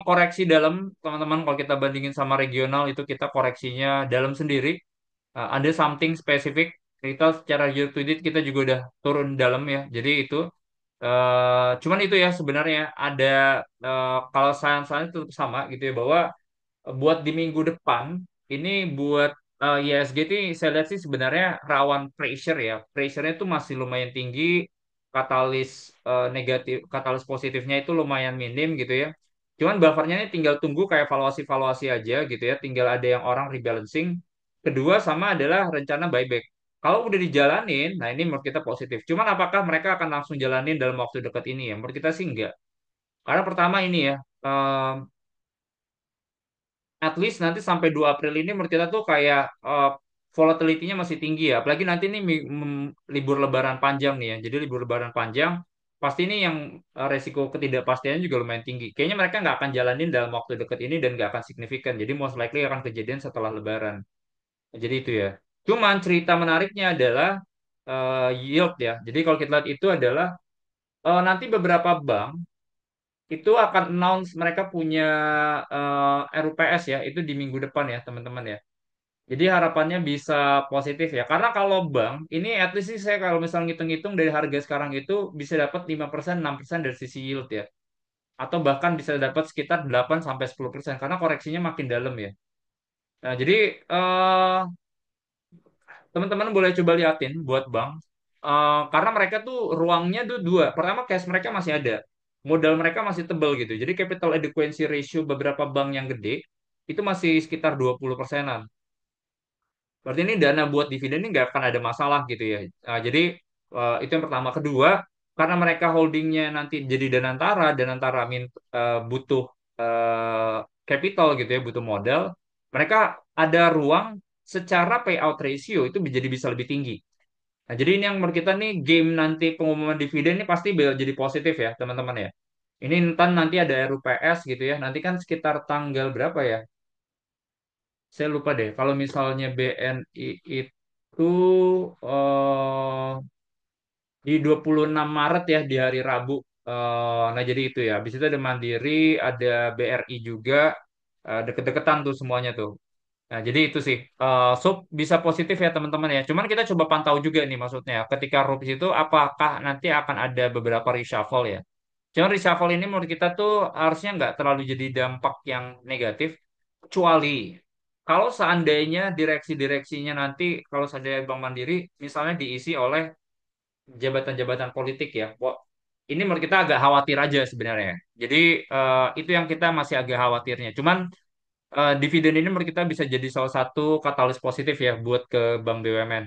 koreksi dalam, teman-teman, kalau kita bandingin sama regional itu kita koreksinya dalam sendiri. Ada something spesifik, kita secara year to date kita juga udah turun dalam ya. Jadi itu cuman itu ya sebenarnya ada kalau saya tetap sama gitu ya, bahwa buat di minggu depan ini buat ISG ini saya lihat sih sebenarnya rawan pressure ya. Pressure-nya itu masih lumayan tinggi, katalis negatif, katalis positifnya itu lumayan minim gitu ya. Cuman buffernya ini tinggal tunggu kayak valuasi-valuasi aja gitu ya. Tinggal ada yang orang rebalancing. Kedua sama adalah rencana buyback. Kalau udah dijalanin, nah ini menurut kita positif. Cuman apakah mereka akan langsung jalanin dalam waktu dekat ini ya? Menurut kita sih enggak. Karena pertama ini ya, at least nanti sampai 2 April ini menurut kita tuh kayak volatility-nya masih tinggi ya. Apalagi nanti ini libur Lebaran panjang nih ya. Jadi libur Lebaran panjang, pasti ini yang resiko ketidakpastiannya juga lumayan tinggi. Kayaknya mereka nggak akan jalanin dalam waktu dekat ini dan nggak akan signifikan. Jadi most likely akan kejadian setelah Lebaran. Jadi itu ya. Cuman cerita menariknya adalah yield ya. Jadi kalau kita lihat itu adalah nanti beberapa bank itu akan announce mereka punya RUPS ya, itu di minggu depan ya teman-teman ya. Jadi harapannya bisa positif ya. Karena kalau bank, ini at least sih saya kalau misalnya ngitung-ngitung dari harga sekarang itu bisa dapat 5% 6% dari sisi yield ya. Atau bahkan bisa dapat sekitar 8 sampai 10% karena koreksinya makin dalam ya. Nah, jadi eh, teman-teman boleh coba liatin buat bank. Karena mereka tuh ruangnya tuh dua. Pertama, cash mereka masih ada. Modal mereka masih tebal gitu. Jadi capital adequacy ratio beberapa bank yang gede itu masih sekitar 20%-an. Berarti ini dana buat dividen ini nggak akan ada masalah gitu ya. Jadi itu yang pertama. Kedua, karena mereka holdingnya nanti jadi Danantara butuh capital gitu ya, butuh modal. Mereka ada ruang secara payout ratio itu jadi bisa lebih tinggi. Nah, jadi ini yang menurut kita nih game nanti pengumuman dividen ini pasti jadi positif ya, teman-teman ya. Ini nanti ada RUPS gitu ya. Nanti kan sekitar tanggal berapa ya? Saya lupa deh. Kalau misalnya BNI itu eh, di 26 Maret ya, di hari Rabu. Nah, jadi itu ya. Habis itu ada Mandiri, ada BRI juga. Deket-deketan tuh semuanya tuh. Nah, jadi itu sih. So, bisa positif ya teman-teman ya. Cuman kita coba pantau juga nih maksudnya. Ketika rupiah itu apakah nanti akan ada beberapa reshuffle ya. Cuman reshuffle ini menurut kita tuh harusnya nggak terlalu jadi dampak yang negatif. Kecuali kalau seandainya direksi-direksinya nanti, kalau seandainya Bank Mandiri misalnya diisi oleh jabatan-jabatan politik ya. Wah, ini menurut kita agak khawatir aja sebenarnya. Jadi itu yang kita masih agak khawatirnya. Cuman dividen ini menurut kita bisa jadi salah satu katalis positif ya buat ke Bank BUMN.